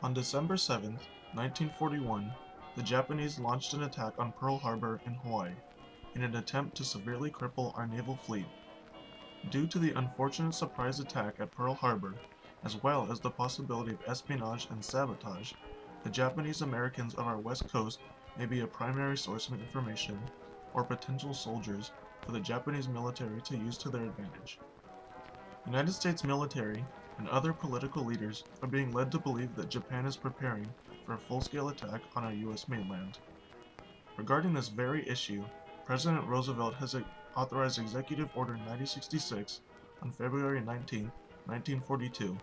On December 7, 1941, the Japanese launched an attack on Pearl Harbor in Hawaii in an attempt to severely cripple our naval fleet. Due to the unfortunate surprise attack at Pearl Harbor, as well as the possibility of espionage and sabotage, the Japanese Americans of our west coast may be a primary source of information or potential soldiers for the Japanese military to use to their advantage. United States military and other political leaders are being led to believe that Japan is preparing for a full-scale attack on our U.S. mainland. Regarding this very issue, President Roosevelt has authorized Executive Order 9066 on February 19, 1942,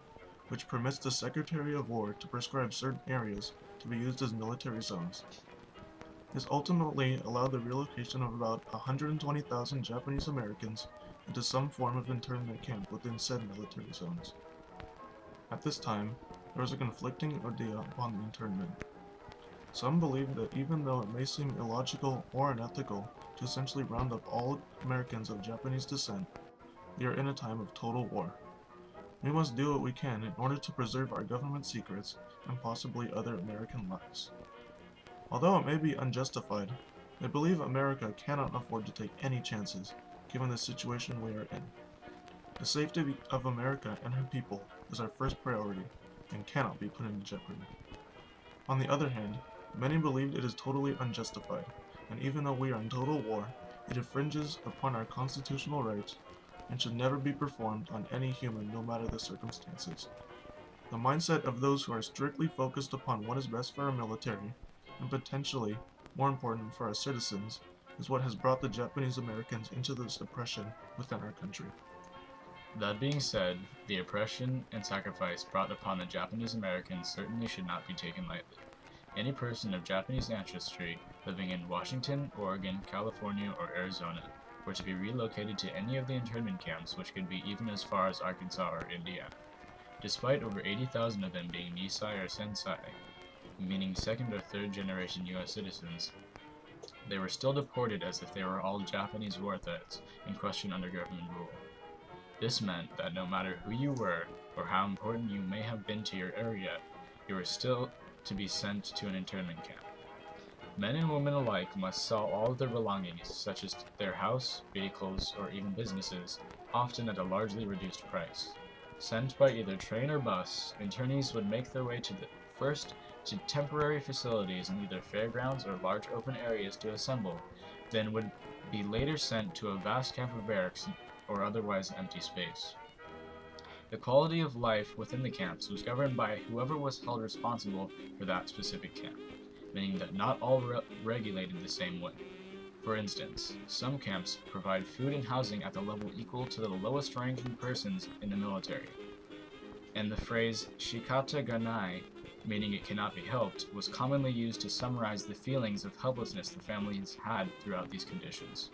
which permits the Secretary of War to prescribe certain areas to be used as military zones. This ultimately allowed the relocation of about 120,000 Japanese Americans into some form of internment camp within said military zones. At this time, there was a conflicting idea upon the internment. Some believe that even though it may seem illogical or unethical to essentially round up all Americans of Japanese descent, we are in a time of total war. We must do what we can in order to preserve our government secrets and possibly other American lives. Although it may be unjustified, I believe America cannot afford to take any chances, given the situation we are in. The safety of America and her people is our first priority and cannot be put into jeopardy. On the other hand, many believe it is totally unjustified, and even though we are in total war, it infringes upon our constitutional rights and should never be performed on any human no matter the circumstances. The mindset of those who are strictly focused upon what is best for our military, and potentially more important for our citizens, is what has brought the Japanese Americans into this oppression within our country. That being said, the oppression and sacrifice brought upon the Japanese Americans certainly should not be taken lightly. Any person of Japanese ancestry living in Washington, Oregon, California, or Arizona were to be relocated to any of the internment camps, which could be even as far as Arkansas or Indiana. Despite over 80,000 of them being Nisei or Sensei, meaning second or third generation U.S. citizens, they were still deported as if they were all Japanese warlords and questioned under government rule. This meant that no matter who you were, or how important you may have been to your area, you were still to be sent to an internment camp. Men and women alike must sell all of their belongings, such as their house, vehicles, or even businesses, often at a largely reduced price. Sent by either train or bus, internees would make their way first to temporary facilities in either fairgrounds or large open areas to assemble, then would be later sent to a vast camp of barracks or otherwise empty space. The quality of life within the camps was governed by whoever was held responsible for that specific camp, meaning that not all regulated the same way. For instance, some camps provide food and housing at the level equal to the lowest ranking persons in the military, and the phrase shikata ga nai, meaning it cannot be helped, was commonly used to summarize the feelings of helplessness the families had throughout these conditions.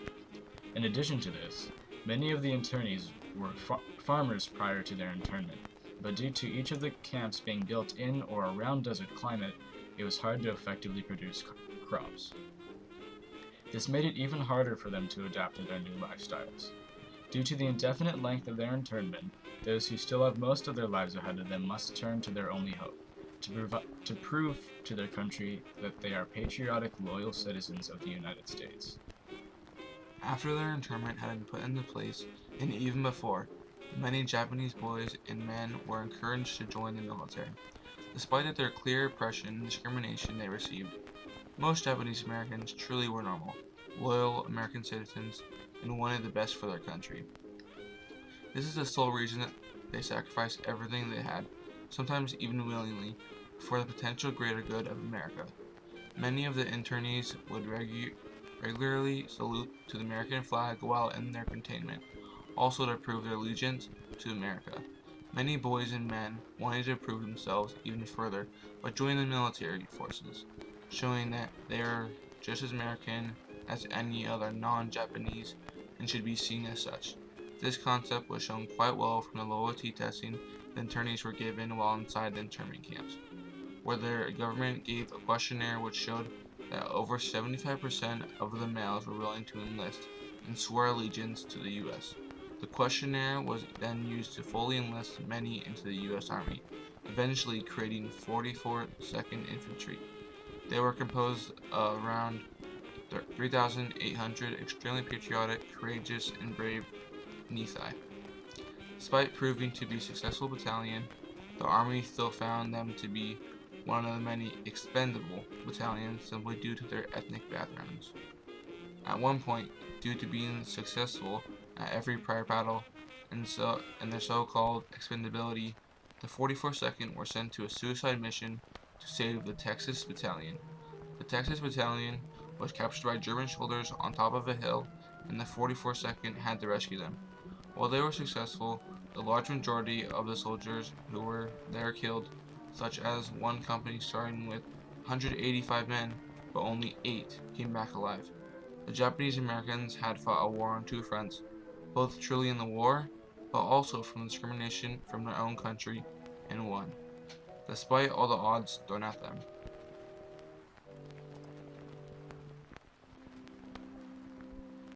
In addition to this, many of the internees were farmers prior to their internment, but due to each of the camps being built in or around desert climate, it was hard to effectively produce crops. This made it even harder for them to adapt to their new lifestyles. Due to the indefinite length of their internment, those who still have most of their lives ahead of them must turn to their only hope, to prove to their country that they are patriotic, loyal citizens of the United States. After their internment had been put into place, and even before, many Japanese boys and men were encouraged to join the military. Despite their clear oppression and discrimination they received, most Japanese Americans truly were normal, loyal American citizens, and wanted the best for their country. This is the sole reason that they sacrificed everything they had, sometimes even willingly, for the potential greater good of America. Many of the internees would regularly salute to the American flag while in their containment, also to prove their allegiance to America. Many boys and men wanted to prove themselves even further by joining the military forces, showing that they are just as American as any other non-Japanese and should be seen as such. This concept was shown quite well from the loyalty testing the internees were given while inside the internment camps, where their government gave a questionnaire which showed that over 75% of the males were willing to enlist and swore allegiance to the U.S. The questionnaire was then used to fully enlist many into the U.S. Army, eventually creating 44th Infantry. They were composed of around 3,800 extremely patriotic, courageous, and brave Nethi. Despite proving to be a successful battalion, the Army still found them to be one of the many expendable battalions simply due to their ethnic backgrounds. At one point, due to being successful at every prior battle and their so-called expendability, the 44th were sent to a suicide mission to save the Texas Battalion. The Texas Battalion was captured by German soldiers on top of a hill, and the 44th had to rescue them. While they were successful, the large majority of the soldiers who were there killed, such as one company starting with 185 men, but only 8 came back alive. The Japanese Americans had fought a war on two fronts, both truly in the war, but also from discrimination from their own country, and won, despite all the odds thrown at them.